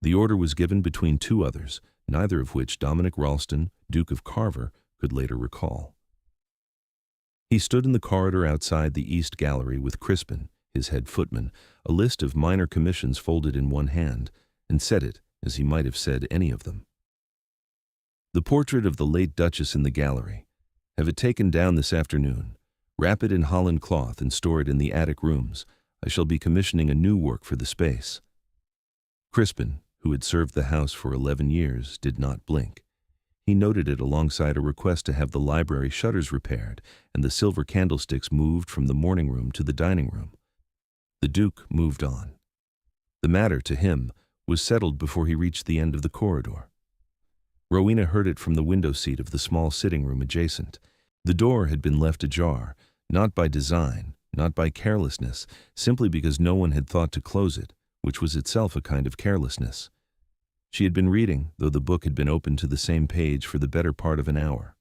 The order was given between two others, neither of which Dominic Rallston, Duke of Carver, could later recall. He stood in the corridor outside the East Gallery with Crispin, his head footman, a list of minor commissions folded in one hand, and said it as he might have said any of them. "The portrait of the late Duchess in the gallery. Have it taken down this afternoon. Wrap it in Holland cloth and store it in the attic rooms. I shall be commissioning a new work for the space." Crispin, who had served the house for 11 years, did not blink. He noted it alongside a request to have the library shutters repaired and the silver candlesticks moved from the morning room to the dining room. The Duke moved on. The matter, to him, was settled before he reached the end of the corridor. Rowena heard it from the window seat of the small sitting room adjacent. The door had been left ajar, not by design, not by carelessness, simply because no one had thought to close it, which was itself a kind of carelessness. She had been reading, though the book had been open to the same page for the better part of an hour.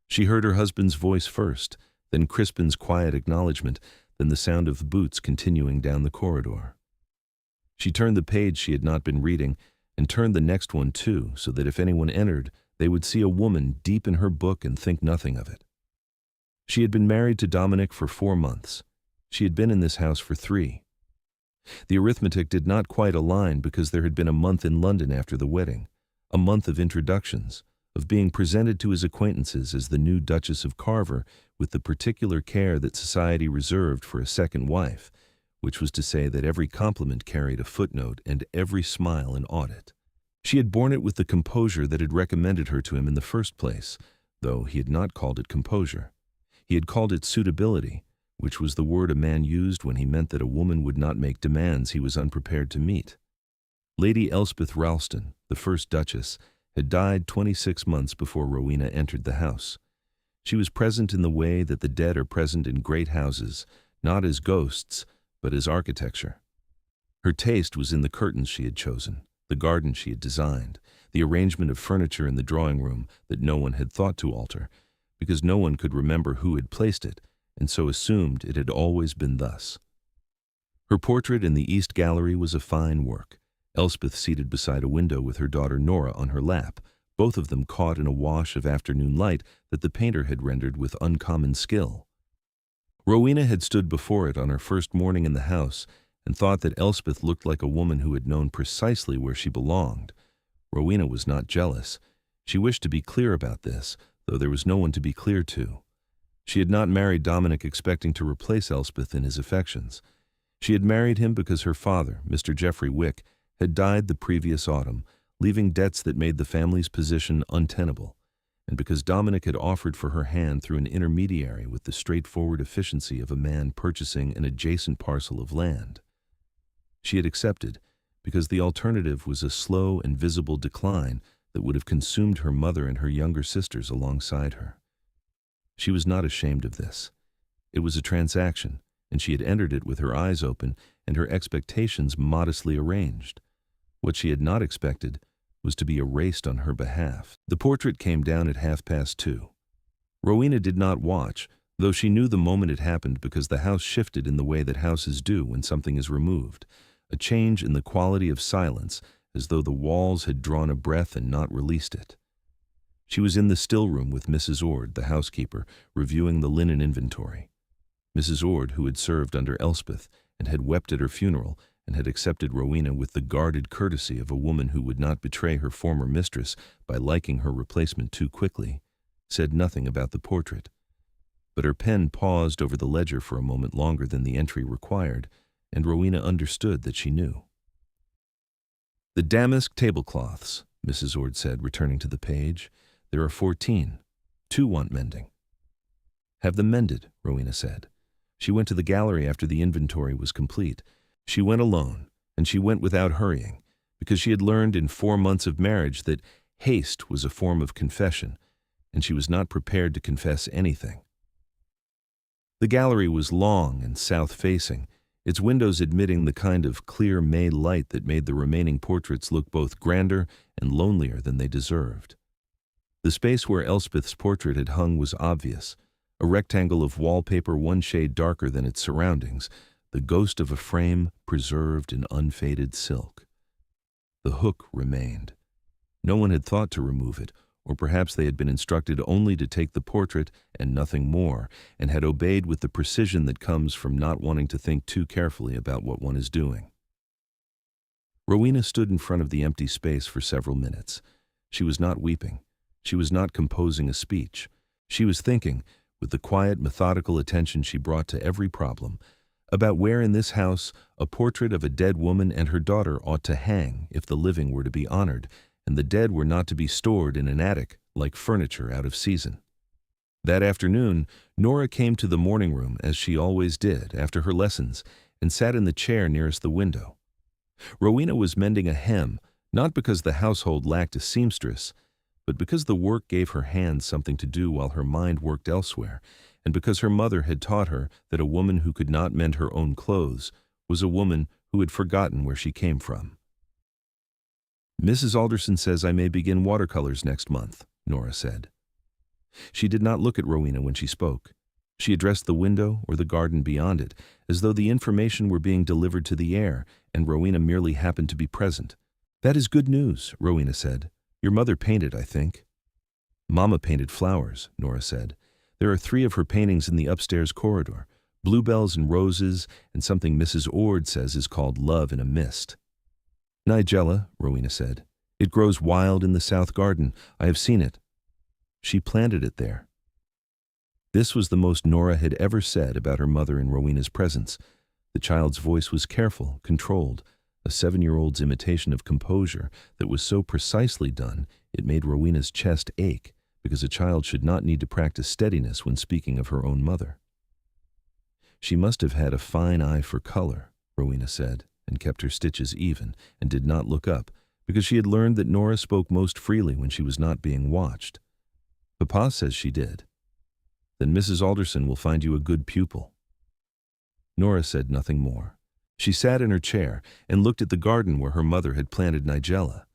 She heard her husband's voice first, then Crispin's quiet acknowledgement, then the sound of boots continuing down the corridor. She turned the page she had not been reading, and turned the next one too, so that if anyone entered, they would see a woman deep in her book and think nothing of it. She had been married to Dominic for 4 months. She had been in this house for 3. The arithmetic did not quite align because there had been a month in London after the wedding, a month of introductions, of being presented to his acquaintances as the new Duchess of Carver with the particular care that society reserved for a second wife, which was to say that every compliment carried a footnote and every smile an audit. She had borne it with the composure that had recommended her to him in the first place, though he had not called it composure. He had called it suitability, which was the word a man used when he meant that a woman would not make demands he was unprepared to meet. Lady Elspeth Ralston, the first Duchess, had died 26 months before Rowena entered the house. She was present in the way that the dead are present in great houses, not as ghosts, but as architecture. Her taste was in the curtains she had chosen, the garden she had designed, the arrangement of furniture in the drawing room that no one had thought to alter, because no one could remember who had placed it, and so assumed it had always been thus. Her portrait in the East Gallery was a fine work, Elspeth seated beside a window with her daughter Nora on her lap, both of them caught in a wash of afternoon light that the painter had rendered with uncommon skill. Rowena had stood before it on her first morning in the house and thought that Elspeth looked like a woman who had known precisely where she belonged. Rowena was not jealous. She wished to be clear about this, though there was no one to be clear to. She had not married Dominic expecting to replace Elspeth in his affections. She had married him because her father, Mr. Geoffrey Wick, had died the previous autumn, leaving debts that made the family's position untenable, and because Dominic had offered for her hand through an intermediary with the straightforward efficiency of a man purchasing an adjacent parcel of land. She had accepted because the alternative was a slow and visible decline that would have consumed her mother and her younger sisters alongside her. She was not ashamed of this. It was a transaction, and she had entered it with her eyes open and her expectations modestly arranged. What she had not expected was to be erased on her behalf. The portrait came down at 2:30. Rowena did not watch, though she knew the moment it happened because the house shifted in the way that houses do when something is removed, a change in the quality of silence, as though the walls had drawn a breath and not released it. She was in the still room with Mrs. Ord, the housekeeper, reviewing the linen inventory. Mrs. Ord, who had served under Elspeth and had wept at her funeral and had accepted Rowena with the guarded courtesy of a woman who would not betray her former mistress by liking her replacement too quickly, said nothing about the portrait. But her pen paused over the ledger for a moment longer than the entry required, and Rowena understood that she knew. "The damask tablecloths," Mrs. Ord said, returning to the page. "There are 14. 2 want mending." "Have them mended," Rowena said. She went to the gallery after the inventory was complete. She went alone, and she went without hurrying, because she had learned in 4 months of marriage that haste was a form of confession, and she was not prepared to confess anything. The gallery was long and south-facing, its windows admitting the kind of clear May light that made the remaining portraits look both grander and lonelier than they deserved. The space where Elspeth's portrait had hung was obvious, a rectangle of wallpaper 1 shade darker than its surroundings, the ghost of a frame preserved in unfaded silk. The hook remained. No one had thought to remove it, or perhaps they had been instructed only to take the portrait and nothing more, and had obeyed with the precision that comes from not wanting to think too carefully about what one is doing. Rowena stood in front of the empty space for several minutes. She was not weeping. She was not composing a speech. She was thinking, with the quiet, methodical attention she brought to every problem, about where in this house a portrait of a dead woman and her daughter ought to hang if the living were to be honored, and the dead were not to be stored in an attic like furniture out of season. That afternoon, Nora came to the morning room as she always did after her lessons and sat in the chair nearest the window. Rowena was mending a hem, not because the household lacked a seamstress, but because the work gave her hands something to do while her mind worked elsewhere, and because her mother had taught her that a woman who could not mend her own clothes was a woman who had forgotten where she came from. "Mrs. Alderson says I may begin watercolors next month," Nora said. She did not look at Rowena when she spoke. She addressed the window or the garden beyond it, as though the information were being delivered to the air, and Rowena merely happened to be present. "That is good news," Rowena said. "Your mother painted, I think." "Mama painted flowers," Nora said. "There are 3 of her paintings in the upstairs corridor, bluebells and roses, and something Mrs. Ord says is called Love in a Mist." "Nigella," Rowena said. "It grows wild in the south garden. I have seen it." She planted it there. This was the most Nora had ever said about her mother in Rowena's presence. The child's voice was careful, controlled, a 7-year-old's imitation of composure that was so precisely done it made Rowena's chest ache, because a child should not need to practice steadiness when speaking of her own mother. "She must have had a fine eye for color," Rowena said, and kept her stitches even, and did not look up, because she had learned that Nora spoke most freely when she was not being watched. "Papa says she did." "Then Mrs. Alderson will find you a good pupil." Nora said nothing more. She sat in her chair and looked at the garden where her mother had planted nigella,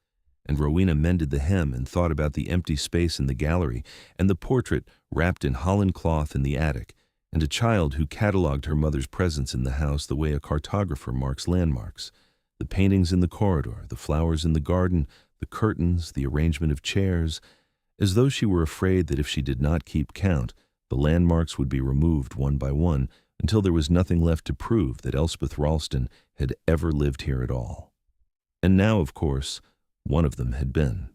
and Rowena mended the hem and thought about the empty space in the gallery and the portrait wrapped in holland cloth in the attic, and a child who catalogued her mother's presence in the house the way a cartographer marks landmarks, the paintings in the corridor, the flowers in the garden, the curtains, the arrangement of chairs, as though she were afraid that if she did not keep count, the landmarks would be removed one by one until there was nothing left to prove that Elspeth Ralston had ever lived here at all. And now, of course, one of them had been.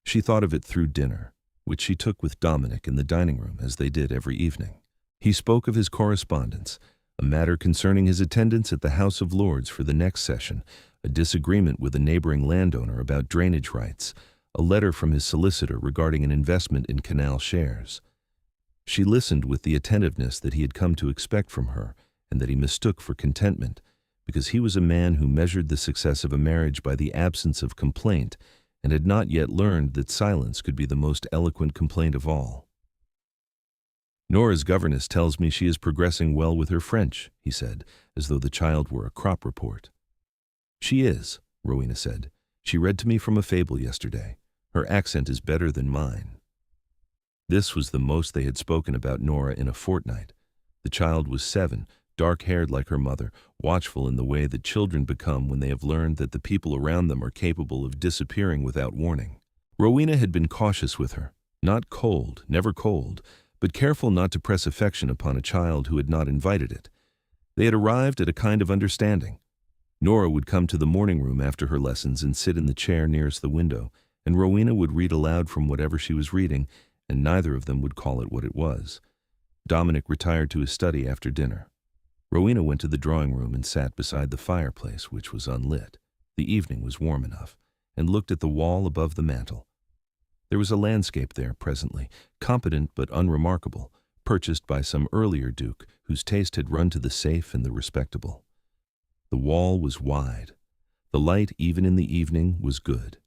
She thought of it through dinner, which she took with Dominic in the dining room as they did every evening. He spoke of his correspondence, a matter concerning his attendance at the House of Lords for the next session, a disagreement with a neighboring landowner about drainage rights, a letter from his solicitor regarding an investment in canal shares. She listened with the attentiveness that he had come to expect from her, and that he mistook for contentment, because he was a man who measured the success of a marriage by the absence of complaint, and had not yet learned that silence could be the most eloquent complaint of all. "Nora's governess tells me she is progressing well with her French," he said, as though the child were a crop report. "She is," Rowena said. "She read to me from a fable yesterday. Her accent is better than mine." This was the most they had spoken about Nora in a fortnight. The child was 7, dark-haired like her mother, watchful in the way that children become when they have learned that the people around them are capable of disappearing without warning. Rowena had been cautious with her, not cold, never cold, but careful not to press affection upon a child who had not invited it. They had arrived at a kind of understanding. Nora would come to the morning room after her lessons and sit in the chair nearest the window, and Rowena would read aloud from whatever she was reading, and neither of them would call it what it was. Dominic retired to his study after dinner. Rowena went to the drawing room and sat beside the fireplace, which was unlit. The evening was warm enough, and looked at the wall above the mantel. There was a landscape there presently, competent but unremarkable, purchased by some earlier duke whose taste had run to the safe and the respectable. The wall was wide. The light, even in the evening, was good.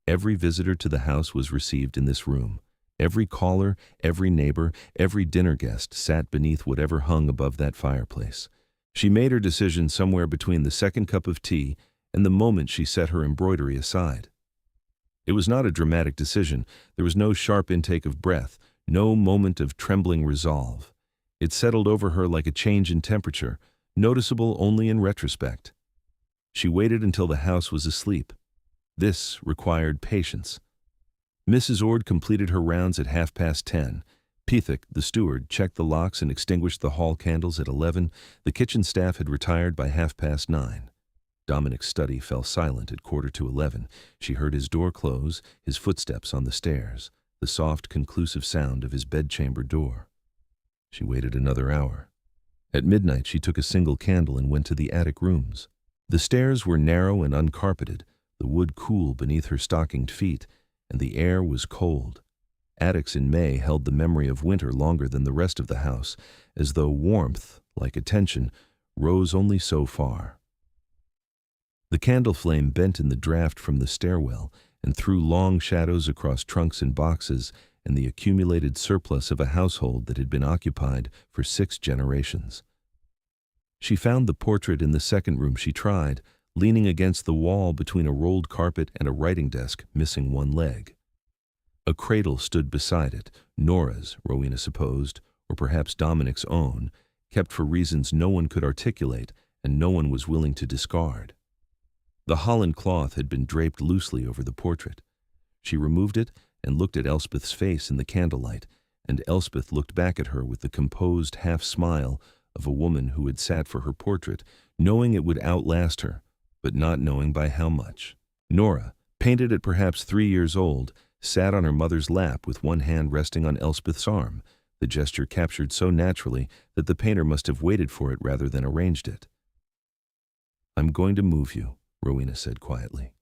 Every visitor to the house was received in this room. Every caller, every neighbor, every dinner guest sat beneath whatever hung above that fireplace. She made her decision somewhere between the second cup of tea and the moment she set her embroidery aside. It was not a dramatic decision. There was no sharp intake of breath, no moment of trembling resolve. It settled over her like a change in temperature, noticeable only in retrospect. She waited until the house was asleep. This required patience. Mrs. Ord completed her rounds at 10:30. Pethick, the steward, checked the locks and extinguished the hall candles at 11. The kitchen staff had retired by 9:30. Dominic's study fell silent at 11:15. She heard his door close, his footsteps on the stairs, the soft, conclusive sound of his bedchamber door. She waited another hour. At midnight she took a single candle and went to the attic rooms. The stairs were narrow and uncarpeted, the wood cool beneath her stockinged feet, and the air was cold. Attics in May held the memory of winter longer than the rest of the house, as though warmth, like attention, rose only so far. The candle flame bent in the draught from the stairwell and threw long shadows across trunks and boxes and the accumulated surplus of a household that had been occupied for 6 generations. She found the portrait in the second room she tried, leaning against the wall between a rolled carpet and a writing desk, missing one leg. A cradle stood beside it, Nora's, Rowena supposed, or perhaps Dominic's own, kept for reasons no one could articulate and no one was willing to discard. The holland cloth had been draped loosely over the portrait. She removed it and looked at Elspeth's face in the candlelight, and Elspeth looked back at her with the composed half-smile of a woman who had sat for her portrait, knowing it would outlast her, but not knowing by how much. Nora, painted at perhaps 3 years old, sat on her mother's lap with one hand resting on Elspeth's arm, the gesture captured so naturally that the painter must have waited for it rather than arranged it. "I'm going to move you," Rowena said quietly.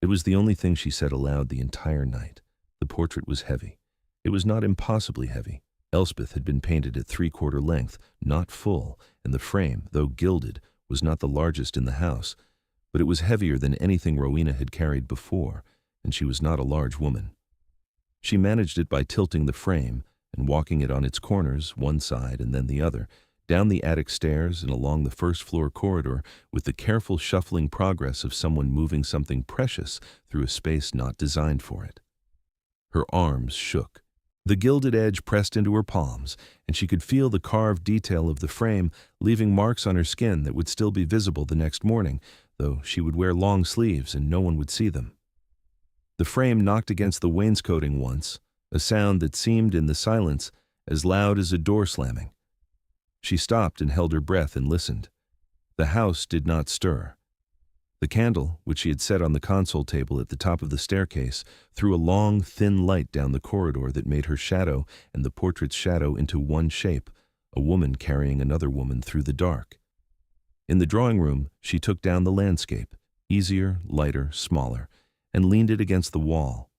It was the only thing she said aloud the entire night. The portrait was heavy. It was not impossibly heavy. Elspeth had been painted at 3/4 length, not full, and the frame, though gilded, was not the largest in the house, but it was heavier than anything Rowena had carried before, and she was not a large woman. She managed it by tilting the frame and walking it on its corners, one side and then the other, down the attic stairs and along the first-floor corridor with the careful shuffling progress of someone moving something precious through a space not designed for it. Her arms shook. The gilded edge pressed into her palms, and she could feel the carved detail of the frame leaving marks on her skin that would still be visible the next morning, though she would wear long sleeves and no one would see them. The frame knocked against the wainscoting once, a sound that seemed in the silence as loud as a door slamming. She stopped and held her breath and listened. The house did not stir. The candle, which she had set on the console table at the top of the staircase, threw a long, thin light down the corridor that made her shadow and the portrait's shadow into one shape, a woman carrying another woman through the dark. In the drawing room, she took down the landscape, easier, lighter, smaller, and leaned it against the wall.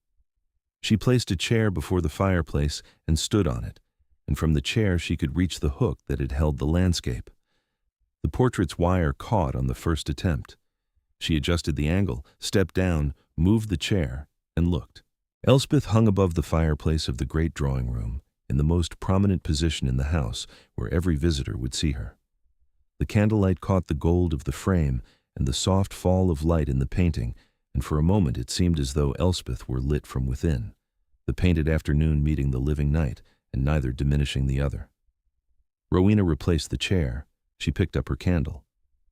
She placed a chair before the fireplace and stood on it, and from the chair she could reach the hook that had held the landscape. The portrait's wire caught on the first attempt. She adjusted the angle, stepped down, moved the chair, and looked. Elspeth hung above the fireplace of the great drawing room, in the most prominent position in the house, where every visitor would see her. The candlelight caught the gold of the frame and the soft fall of light in the painting, and for a moment it seemed as though Elspeth were lit from within, the painted afternoon meeting the living night, and neither diminishing the other. Rowena replaced the chair. She picked up her candle.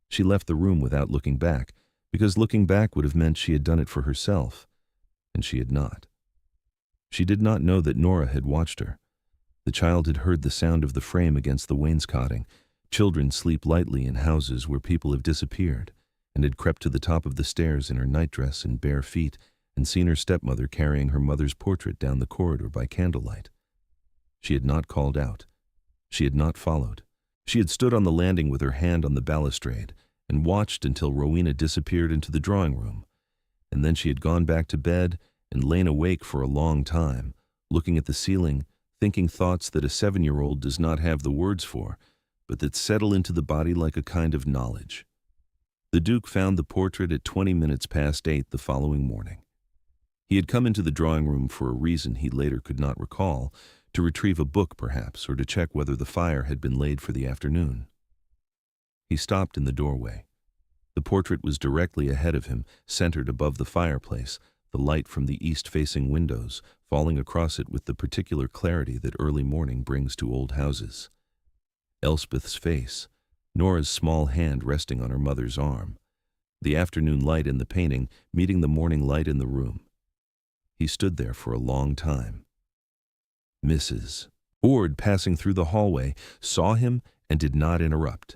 She left the room without looking back, because looking back would have meant she had done it for herself, and she had not. She did not know that Nora had watched her. The child had heard the sound of the frame against the wainscoting. Children sleep lightly in houses where people have disappeared, and had crept to the top of the stairs in her nightdress and bare feet and seen her stepmother carrying her mother's portrait down the corridor by candlelight. She had not called out. She had not followed. She had stood on the landing with her hand on the balustrade and watched until Rowena disappeared into the drawing room, and then she had gone back to bed and lain awake for a long time, looking at the ceiling, thinking thoughts that a 7-year-old does not have the words for, but that settle into the body like a kind of knowledge. The Duke found the portrait at 8:20 the following morning. He had come into the drawing room for a reason he later could not recall, to retrieve a book perhaps, or to check whether the fire had been laid for the afternoon. He stopped in the doorway. The portrait was directly ahead of him, centered above the fireplace, the light from the east-facing windows falling across it with the particular clarity that early morning brings to old houses. Elspeth's face, Nora's small hand resting on her mother's arm, the afternoon light in the painting meeting the morning light in the room. He stood there for a long time. Mrs. Ord, passing through the hallway, saw him and did not interrupt.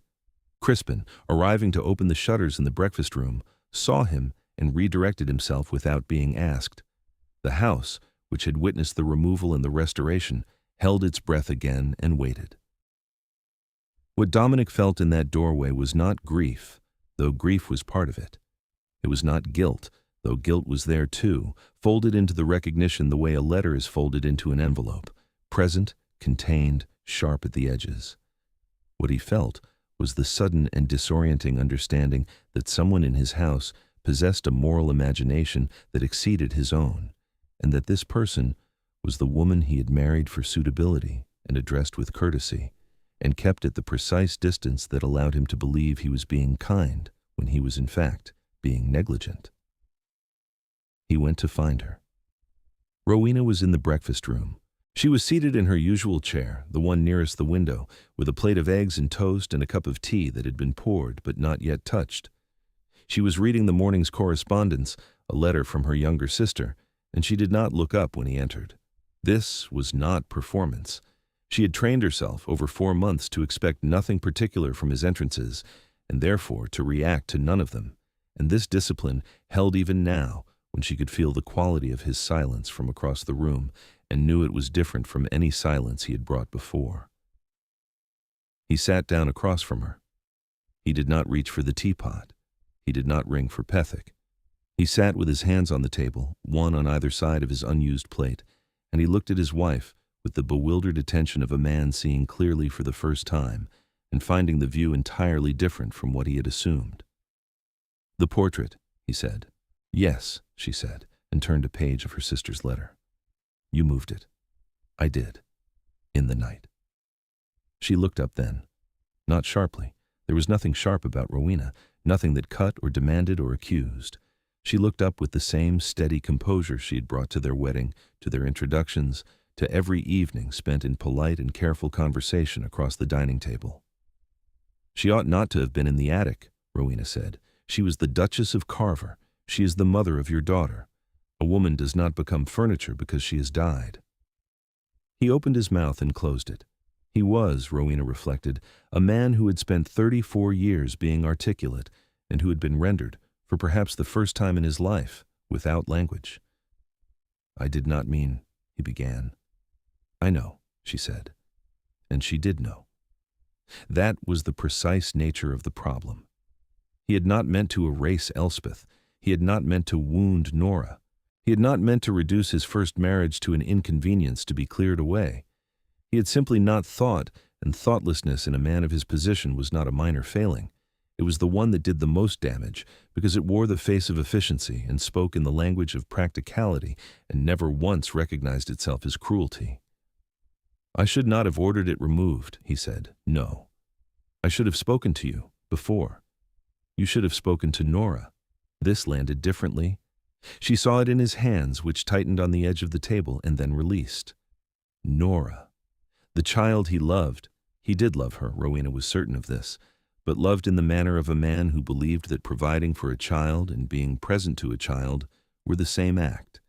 Crispin, arriving to open the shutters in the breakfast room, saw him and redirected himself without being asked. The house, which had witnessed the removal and the restoration, held its breath again and waited. What Dominic felt in that doorway was not grief, though grief was part of it. It was not guilt, though guilt was there too, folded into the recognition the way a letter is folded into an envelope, present, contained, sharp at the edges. What he felt was the sudden and disorienting understanding that someone in his house possessed a moral imagination that exceeded his own, and that this person was the woman he had married for suitability and addressed with courtesy, and kept at the precise distance that allowed him to believe he was being kind when he was in fact being negligent. He went to find her. Rowena was in the breakfast room. She was seated in her usual chair, the one nearest the window, with a plate of eggs and toast and a cup of tea that had been poured but not yet touched. She was reading the morning's correspondence, a letter from her younger sister, and she did not look up when he entered. This was not performance. She had trained herself over 4 months to expect nothing particular from his entrances, and therefore to react to none of them, and this discipline held even now, when she could feel the quality of his silence from across the room and knew it was different from any silence he had brought before. He sat down across from her. He did not reach for the teapot. He did not ring for Pethick. He sat with his hands on the table, one on either side of his unused plate, and he looked at his wife with the bewildered attention of a man seeing clearly for the first time and finding the view entirely different from what he had assumed. "The portrait," he said. "Yes," she said, and turned a page of her sister's letter. "You moved it." "I did. In the night." She looked up then. Not sharply. There was nothing sharp about Rowena, nothing that cut or demanded or accused. She looked up with the same steady composure she had brought to their wedding, to their introductions, to every evening spent in polite and careful conversation across the dining table. "She ought not to have been in the attic," Rowena said. "She was the Duchess of Carver. She is the mother of your daughter. A woman does not become furniture because she has died." He opened his mouth and closed it. He was, Rowena reflected, a man who had spent 34 years being articulate and who had been rendered, for perhaps the first time in his life, without language. "I did not mean," he began. "I know," she said. And she did know. That was the precise nature of the problem. He had not meant to erase Elspeth. He had not meant to wound Nora. He had not meant to reduce his first marriage to an inconvenience to be cleared away. He had simply not thought, and thoughtlessness in a man of his position was not a minor failing. It was the one that did the most damage, because it wore the face of efficiency and spoke in the language of practicality and never once recognized itself as cruelty. "I should not have ordered it removed," he said. "No. I should have spoken to you, before. You should have spoken to Nora." This landed differently. She saw it in his hands, which tightened on the edge of the table and then released. Nora. The child he loved. He did love her, Rowena was certain of this, but loved in the manner of a man who believed that providing for a child and being present to a child were the same act,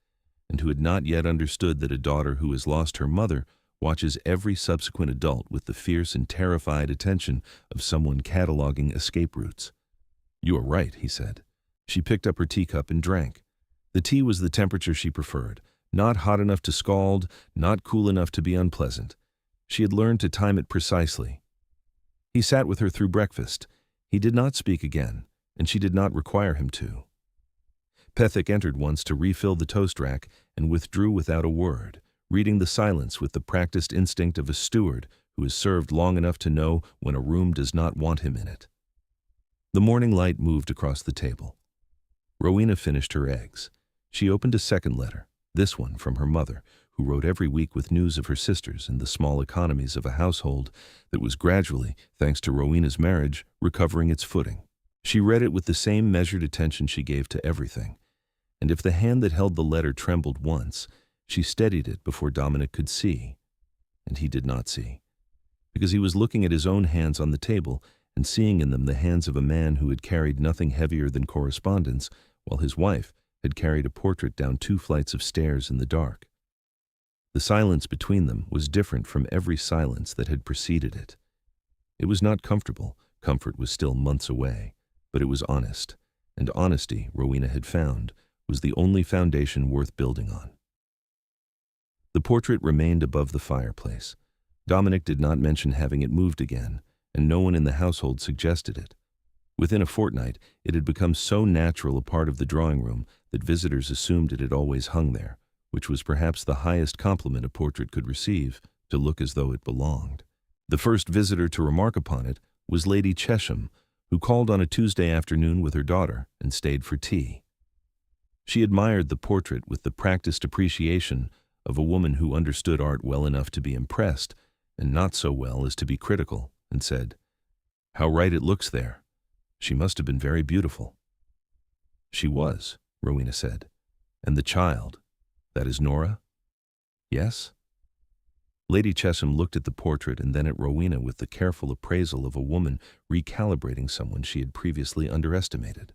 and who had not yet understood that a daughter who has lost her mother watches every subsequent adult with the fierce and terrified attention of someone cataloging escape routes. "You are right," he said. She picked up her teacup and drank. The tea was the temperature she preferred, not hot enough to scald, not cool enough to be unpleasant. She had learned to time it precisely. He sat with her through breakfast. He did not speak again, and she did not require him to. Pethick entered once to refill the toast rack and withdrew without a word, reading the silence with the practiced instinct of a steward who has served long enough to know when a room does not want him in it. The morning light moved across the table. Rowena finished her eggs. She opened a second letter, this one from her mother, who wrote every week with news of her sisters and the small economies of a household that was gradually, thanks to Rowena's marriage, recovering its footing. She read it with the same measured attention she gave to everything, and if the hand that held the letter trembled once, she steadied it before Dominic could see. And he did not see, because he was looking at his own hands on the table and seeing in them the hands of a man who had carried nothing heavier than correspondence, while his wife had carried a portrait down 2 flights of stairs in the dark. The silence between them was different from every silence that had preceded it. It was not comfortable, comfort was still months away, but it was honest, and honesty, Rowena had found, was the only foundation worth building on. The portrait remained above the fireplace. Dominic did not mention having it moved again, and no one in the household suggested it. Within a fortnight, it had become so natural a part of the drawing room that visitors assumed it had always hung there, which was perhaps the highest compliment a portrait could receive, to look as though it belonged. The first visitor to remark upon it was Lady Chesham, who called on a Tuesday afternoon with her daughter and stayed for tea. She admired the portrait with the practiced appreciation of a woman who understood art well enough to be impressed and not so well as to be critical, and said, "How right it looks there. She must have been very beautiful." "She was," Rowena said. "And the child, that is Nora?" "Yes." Lady Chesham looked at the portrait and then at Rowena with the careful appraisal of a woman recalibrating someone she had previously underestimated.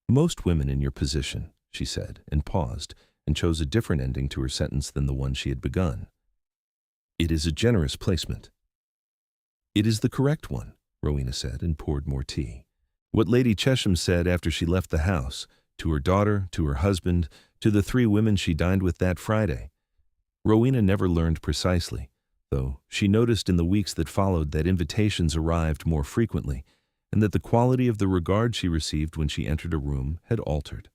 "Most women in your position," she said, and paused, and chose a different ending to her sentence than the one she had begun. "It is a generous placement." "It is the correct one," Rowena said, and poured more tea. What Lady Chesham said after she left the house, to her daughter, to her husband, to the 3 women she dined with that Friday, Rowena never learned precisely, though she noticed in the weeks that followed that invitations arrived more frequently, and that the quality of the regard she received when she entered a room had altered.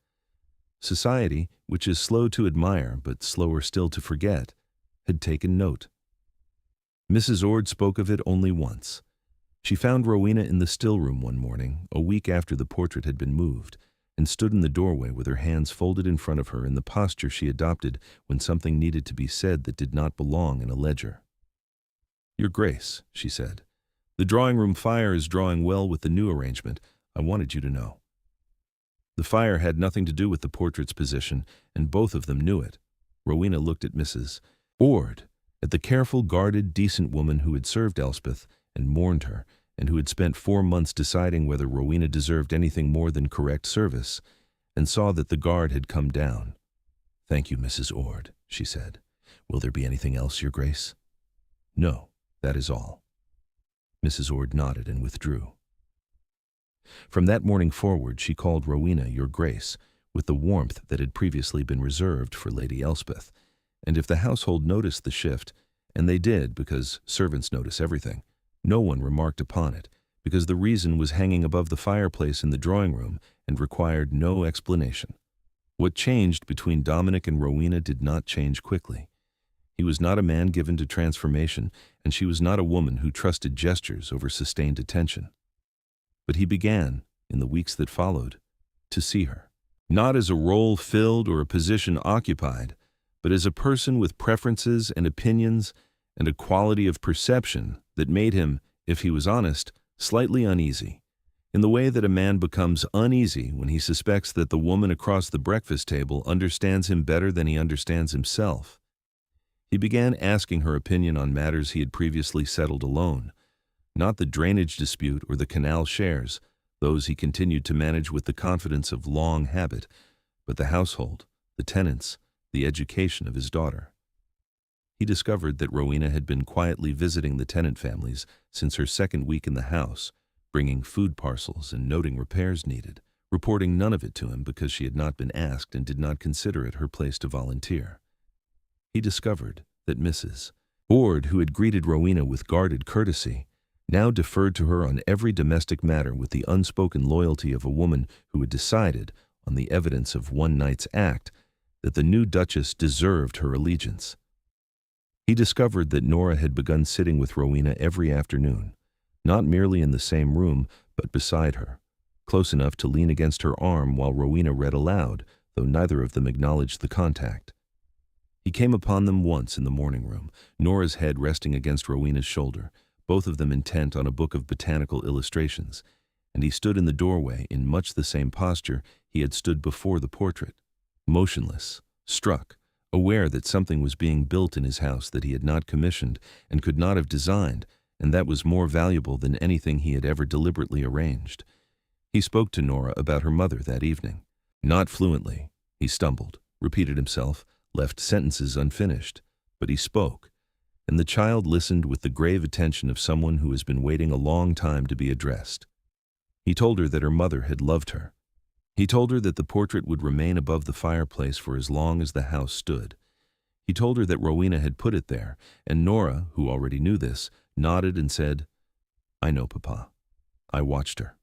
Society, which is slow to admire but slower still to forget, had taken note. Mrs. Ord spoke of it only once. She found Rowena in the still room one morning, a week after the portrait had been moved, and stood in the doorway with her hands folded in front of her in the posture she adopted when something needed to be said that did not belong in a ledger. "Your Grace," she said, "the drawing-room fire is drawing well with the new arrangement. I wanted you to know." The fire had nothing to do with the portrait's position, and both of them knew it. Rowena looked at Mrs. Ord, at the careful, guarded, decent woman who had served Elspeth and mourned her, and who had spent 4 months deciding whether Rowena deserved anything more than correct service, and saw that the guard had come down. "Thank you, Mrs. Ord," she said. "Will there be anything else, Your Grace?" "No, that is all." Mrs. Ord nodded and withdrew. From that morning forward she called Rowena Your Grace, with the warmth that had previously been reserved for Lady Elspeth, and if the household noticed the shift, and they did because servants notice everything, no one remarked upon it, because the reason was hanging above the fireplace in the drawing-room and required no explanation. What changed between Dominic and Rowena did not change quickly. He was not a man given to transformation, and she was not a woman who trusted gestures over sustained attention. But he began, in the weeks that followed, to see her, not as a role filled or a position occupied, but as a person with preferences and opinions and a quality of perception that made him, if he was honest, slightly uneasy, in the way that a man becomes uneasy when he suspects that the woman across the breakfast table understands him better than he understands himself. He began asking her opinion on matters he had previously settled alone, not the drainage dispute or the canal shares, those he continued to manage with the confidence of long habit, but the household, the tenants, the education of his daughter. He discovered that Rowena had been quietly visiting the tenant families since her second week in the house, bringing food parcels and noting repairs needed, reporting none of it to him because she had not been asked and did not consider it her place to volunteer. He discovered that Mrs. Ord, who had greeted Rowena with guarded courtesy, now deferred to her on every domestic matter with the unspoken loyalty of a woman who had decided, on the evidence of one night's act, that the new Duchess deserved her allegiance. He discovered that Nora had begun sitting with Rowena every afternoon, not merely in the same room, but beside her, close enough to lean against her arm while Rowena read aloud, though neither of them acknowledged the contact. He came upon them once in the morning room, Nora's head resting against Rowena's shoulder, both of them intent on a book of botanical illustrations, and he stood in the doorway in much the same posture he had stood before the portrait, motionless, struck, aware that something was being built in his house that he had not commissioned and could not have designed, and that was more valuable than anything he had ever deliberately arranged. He spoke to Nora about her mother that evening. Not fluently. He stumbled, repeated himself, left sentences unfinished, but he spoke, and the child listened with the grave attention of someone who has been waiting a long time to be addressed. He told her that her mother had loved her. He told her that the portrait would remain above the fireplace for as long as the house stood. He told her that Rowena had put it there, and Nora, who already knew this, nodded and said, "I know, Papa. I watched her."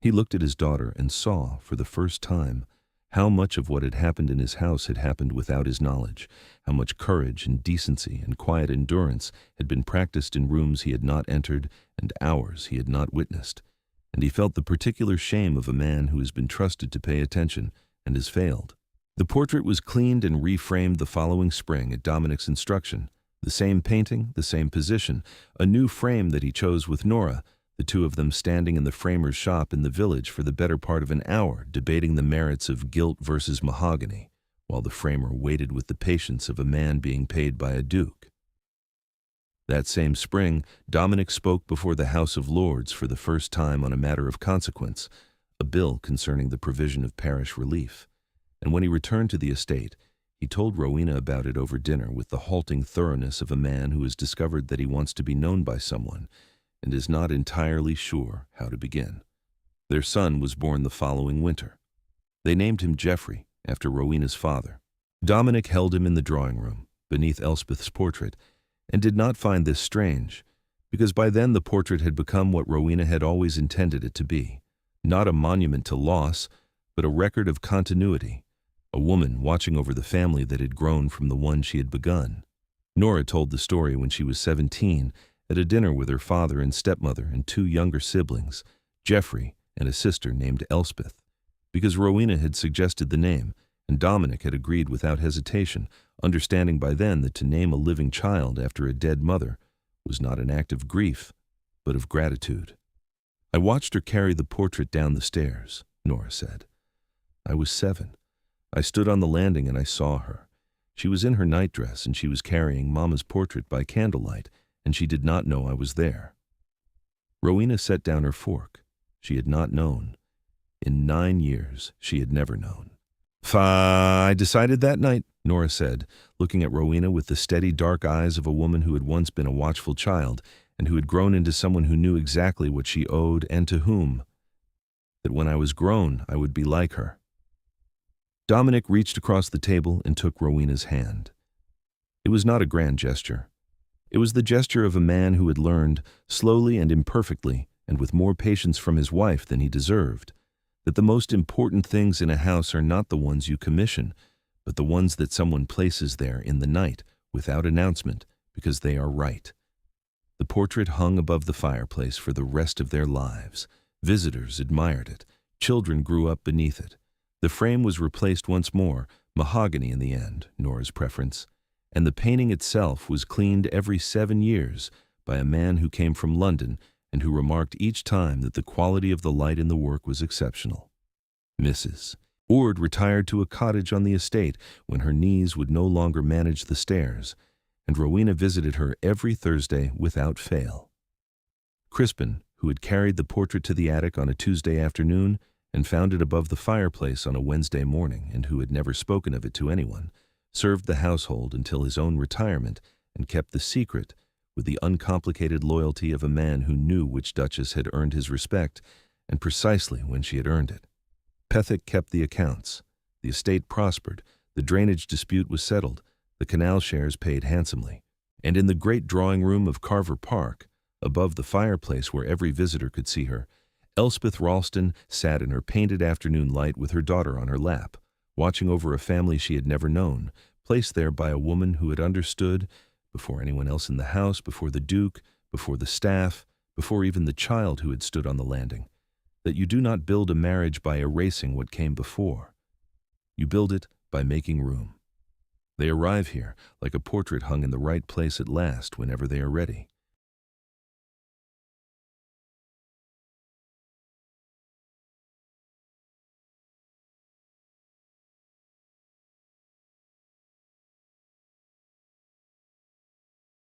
He looked at his daughter and saw, for the first time, how much of what had happened in his house had happened without his knowledge, how much courage and decency and quiet endurance had been practiced in rooms he had not entered and hours he had not witnessed, and he felt the particular shame of a man who has been trusted to pay attention and has failed. The portrait was cleaned and reframed the following spring at Dominic's instruction. The same painting, the same position, a new frame that he chose with Nora, the two of them standing in the framer's shop in the village for the better part of an hour, debating the merits of gilt versus mahogany, while the framer waited with the patience of a man being paid by a duke. That same spring, Dominic spoke before the House of Lords for the first time on a matter of consequence, a bill concerning the provision of parish relief, and when he returned to the estate, he told Rowena about it over dinner with the halting thoroughness of a man who has discovered that he wants to be known by someone and is not entirely sure how to begin. Their son was born the following winter. They named him Geoffrey, after Rowena's father. Dominic held him in the drawing room, beneath Elspeth's portrait, and did not find this strange, because by then the portrait had become what Rowena had always intended it to be, not a monument to loss, but a record of continuity, a woman watching over the family that had grown from the one she had begun. Nora told the story when she was 17, at a dinner with her father and stepmother and two younger siblings, Geoffrey and a sister named Elspeth, because Rowena had suggested the name, and Dominic had agreed without hesitation, understanding by then that to name a living child after a dead mother was not an act of grief, but of gratitude. "I watched her carry the portrait down the stairs," Nora said. "I was 7. I stood on the landing and I saw her. She was in her nightdress and she was carrying Mama's portrait by candlelight, and she did not know I was there." Rowena set down her fork. She had not known. In 9 years, she had never known. "I decided that night," Nora said, looking at Rowena with the steady dark eyes of a woman who had once been a watchful child and who had grown into someone who knew exactly what she owed and to whom, "that when I was grown, I would be like her." Dominic reached across the table and took Rowena's hand. It was not a grand gesture. It was the gesture of a man who had learned, slowly and imperfectly, and with more patience from his wife than he deserved, that the most important things in a house are not the ones you commission, but the ones that someone places there in the night, without announcement, because they are right. The portrait hung above the fireplace for the rest of their lives. Visitors admired it. Children grew up beneath it. The frame was replaced once more, mahogany in the end, Nora's preference, and the painting itself was cleaned every 7 years by a man who came from London and who remarked each time that the quality of the light in the work was exceptional. Mrs. Ord retired to a cottage on the estate when her knees would no longer manage the stairs, and Rowena visited her every Thursday without fail. Crispin, who had carried the portrait to the attic on a Tuesday afternoon and found it above the fireplace on a Wednesday morning and who had never spoken of it to anyone, served the household until his own retirement and kept the secret with the uncomplicated loyalty of a man who knew which Duchess had earned his respect and precisely when she had earned it. Pethick kept the accounts. The estate prospered, the drainage dispute was settled, the canal shares paid handsomely, and in the great drawing room of Carver Park, above the fireplace where every visitor could see her, Elspeth Rallston sat in her painted afternoon light with her daughter on her lap, watching over a family she had never known, placed there by a woman who had understood, before anyone else in the house, before the Duke, before the staff, before even the child who had stood on the landing, that you do not build a marriage by erasing what came before. You build it by making room. They arrive here, like a portrait hung in the right place at last whenever they are ready.